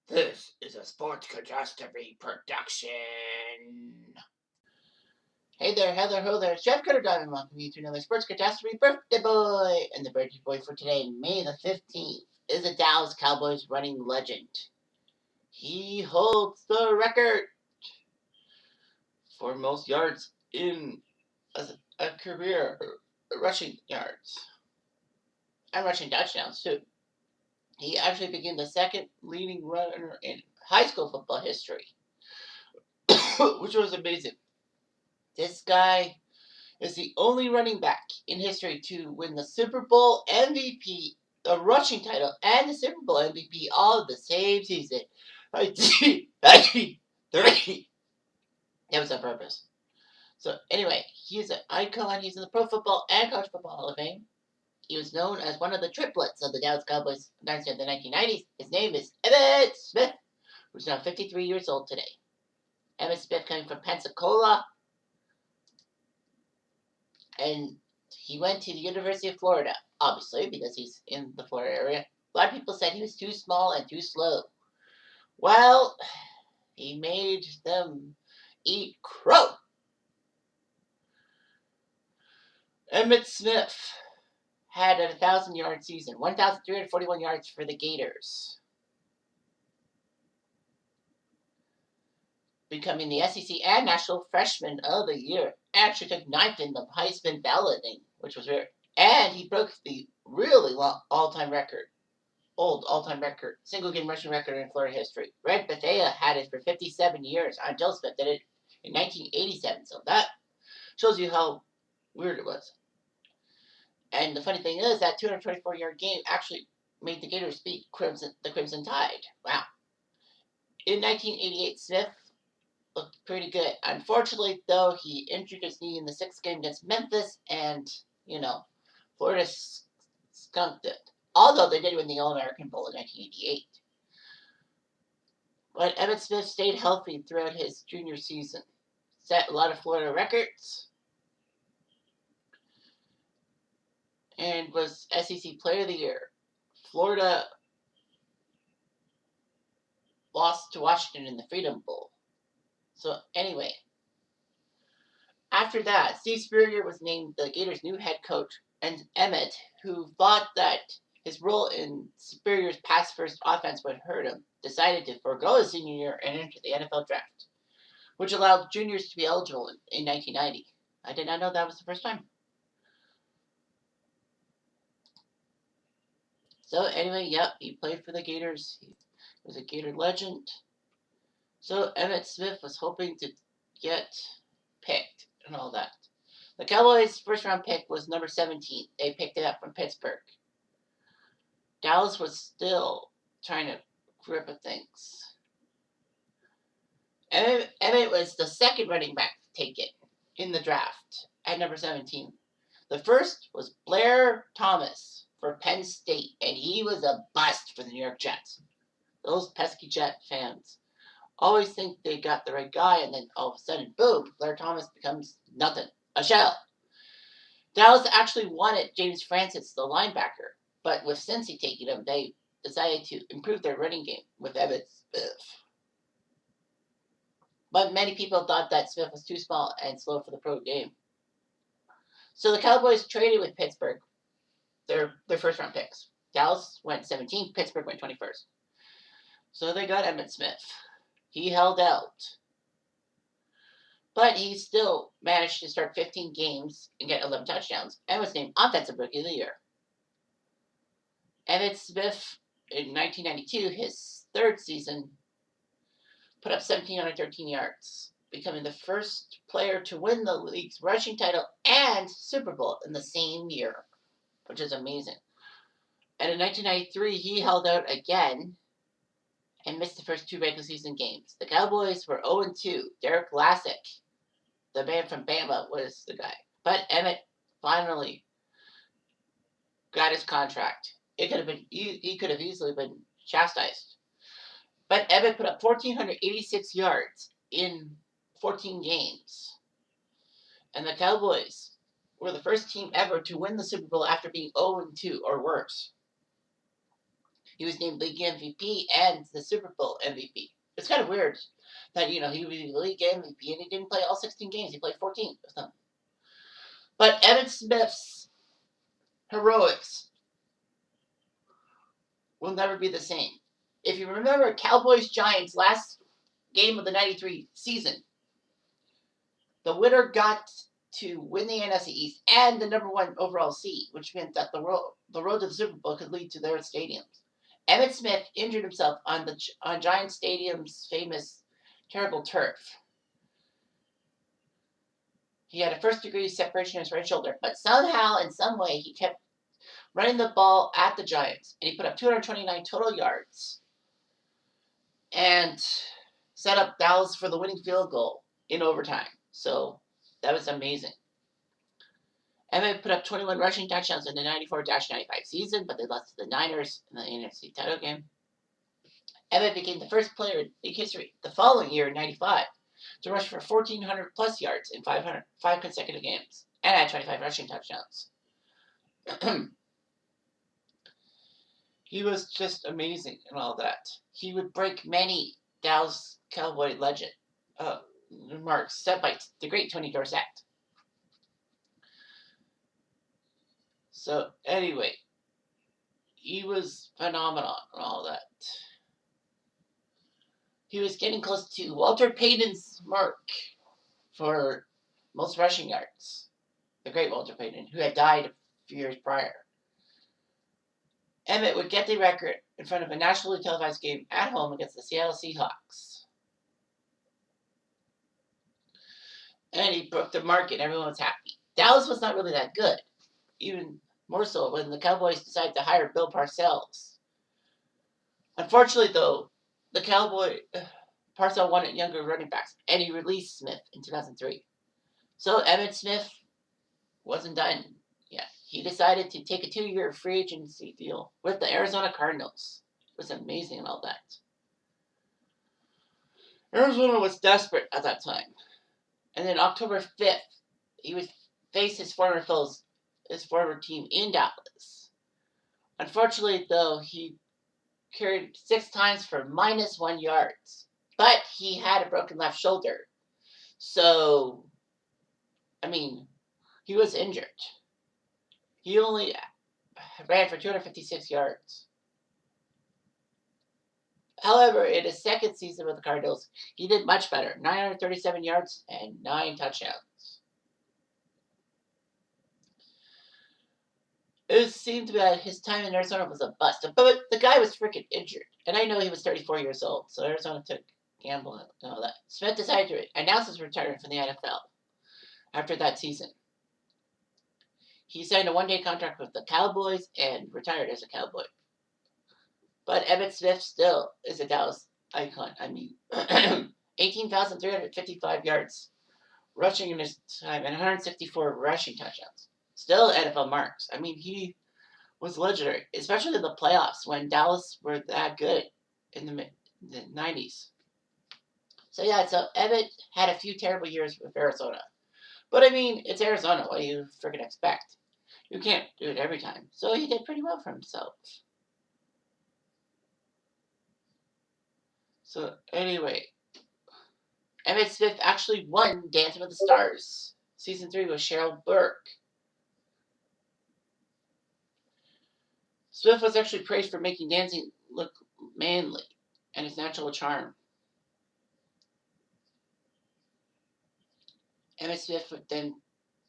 This is a sports catastrophe production. Hey there, Heather, ho there, Chef Cutter Diamond, welcome you to another sports catastrophe birthday boy. And the birthday boy for today, May the 15th, is a Dallas Cowboys running legend. He holds the record for most yards in a career, rushing yards, and rushing touchdowns too. He actually became the second leading runner in high school football history, which was amazing. This guy is the only running back in history to win the Super Bowl MVP, the rushing title, and the Super Bowl MVP all in the same season. 1993. That was on purpose. So anyway, he's an icon. He's in the Pro Football and College Football Hall of Fame. He was known as one of the triplets of the Dallas Cowboys dynasty of the 1990s. His name is Emmitt Smith, who's now 53 years old today. Emmitt Smith coming from Pensacola, and he went to the University of Florida, obviously, because he's in the Florida area. A lot of people said he was too small and too slow. Well, he made them eat crow. Emmitt Smith had a 1,000-yard season, 1,341 yards for the Gators, becoming the SEC and National Freshman of the Year. Actually took ninth in the Heisman balloting, which was rare. And he broke the really long all-time record, single game rushing record in Florida history. Red Bethea had it for 57 years. Angel Smith did it in 1987. So that shows you how weird it was. And the funny thing is that 224-yard game actually made the Gators beat the Crimson Tide. Wow. In 1988, Smith looked pretty good. Unfortunately, though, he injured his knee in the sixth game against Memphis, and, Florida skunked it. Although they did win the All-American Bowl in 1988. But Emmitt Smith stayed healthy throughout his junior season. Set a lot of Florida records. And was SEC Player of the Year. Florida lost to Washington in the Freedom Bowl. So anyway, after that, Steve Spurrier was named the Gators' new head coach, and Emmitt, who thought that his role in Spurrier's pass-first offense would hurt him, decided to forego his senior year and enter the NFL draft, which allowed juniors to be eligible in 1990. I did not know that was the first time. So anyway, yep, he played for the Gators. He was a Gator legend. So Emmitt Smith was hoping to get picked and all that. The Cowboys' first-round pick was number 17. They picked it up from Pittsburgh. Dallas was still trying to grip at things. Emmitt was the second running back taken in the draft at number 17. The first was Blair Thomas for Penn State, and he was a bust for the New York Jets. Those pesky Jet fans always think they got the right guy, and then all of a sudden, boom, Blair Thomas becomes nothing, a shell. Dallas actually wanted James Francis, the linebacker, but with Cincy taking him, they decided to improve their running game with Emmitt Smith. But many people thought that Smith was too small and slow for the pro game. So the Cowboys traded with Pittsburgh their first-round picks. Dallas went 17th, Pittsburgh went 21st. So they got Emmitt Smith. He held out. But he still managed to start 15 games and get 11 touchdowns and was named Offensive Rookie of the Year. Emmitt Smith, in 1992, his third season, put up 1,713 yards, becoming the first player to win the league's rushing title and Super Bowl in the same year, which is amazing. And in 1993, he held out again and missed the first two regular season games. The Cowboys were 0-2. Derek Lassick, the man from Bama, was the guy. But Emmitt finally got his contract. He could have easily been chastised. But Emmitt put up 1,486 yards in 14 games. And the Cowboys were the first team ever to win the Super Bowl after being 0-2 or worse. He was named league MVP and the Super Bowl MVP. It's kind of weird that, he was the league MVP and he didn't play all 16 games. He played 14 or something. But Emmitt Smith's heroics will never be the same. If you remember Cowboys-Giants last game of the 93 season, the winner got to win the NFC East and the number one overall seed, which meant that the road to the Super Bowl could lead to their stadiums. Emmitt Smith injured himself on Giant Stadium's famous terrible turf. He had a first-degree separation in his right shoulder, but somehow, in some way, he kept running the ball at the Giants, and he put up 229 total yards and set up Dallas for the winning field goal in overtime. So that was amazing. Emmitt put up 21 rushing touchdowns in the 94-95 season, but they lost to the Niners in the NFC title game. Emmitt became the first player in league history the following year in 95 to rush for 1,400 plus yards in 5 consecutive games and had 25 rushing touchdowns. He was just amazing and all that. He would break many Dallas Cowboy legend remarks set by the great Tony Dorsett. So anyway, he was phenomenal and all that. He was getting close to Walter Payton's mark for most rushing yards. The great Walter Payton, who had died a few years prior. Emmitt would get the record in front of a nationally televised game at home against the Seattle Seahawks. And he broke the mark and everyone was happy. Dallas was not really that good. Even more so when the Cowboys decided to hire Bill Parcells. Unfortunately, though, Parcells wanted younger running backs, and he released Smith in 2003. So Emmitt Smith wasn't done yet. He decided to take a 2-year free agency deal with the Arizona Cardinals. It was amazing and all that. Arizona was desperate at that time. And then October 5th, he would face his former team in Dallas. Unfortunately, though, he carried 6 times for -1 yards. But he had a broken left shoulder. So, he was injured. He only ran for 256 yards. However, in his second season with the Cardinals, he did much better. 937 yards and 9 touchdowns. It seemed that his time in Arizona was a bust. But the guy was freaking injured. And I know he was 34 years old, so Arizona took a gamble and all that. Smith decided to announce his retirement from the NFL after that season. He signed a 1-day contract with the Cowboys and retired as a Cowboy. But Emmitt Smith still is a Dallas icon. 18,355 yards rushing in his time and 164 rushing touchdowns. Still NFL marks. He was legendary, especially in the playoffs when Dallas were that good in the 90s. So Emmitt had a few terrible years with Arizona. But it's Arizona. What do you freaking expect? You can't do it every time. So he did pretty well for himself. So anyway, Emmitt Smith actually won Dancing with the Stars season 3 with Cheryl Burke. Smith was actually praised for making dancing look manly and his natural charm. Emmitt Smith would then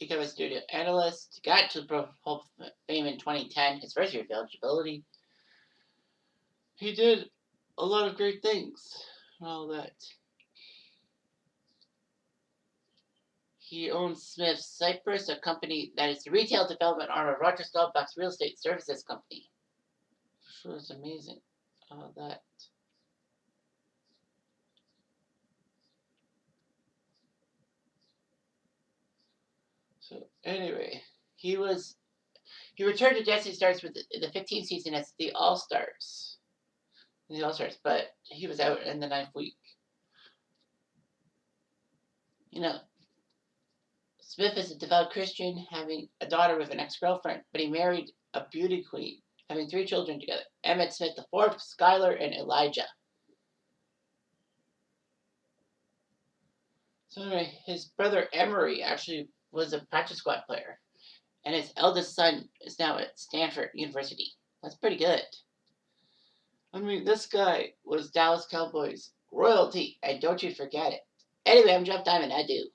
become a studio analyst, got to Pro Hall of Fame in 2010, his first year of eligibility. He did a lot of great things and all that. He owns Smith Cypress, a company that is the retail development arm of Roger Staubach's real estate services company. Sure, it's amazing. All that. So anyway, he returned to Dancing Stars with the 15th season as the All-Stars. But he was out in the 9th week. Smith is a devout Christian, having a daughter with an ex-girlfriend, but he married a beauty queen having 3 children together. Emmitt Smith IV, Skylar, and Elijah. So anyway, his brother Emery actually was a practice squad player, and his eldest son is now at Stanford University. That's pretty good. I mean, this guy was Dallas Cowboys royalty, and don't you forget it. Anyway, I'm Jeff Diamond. I do.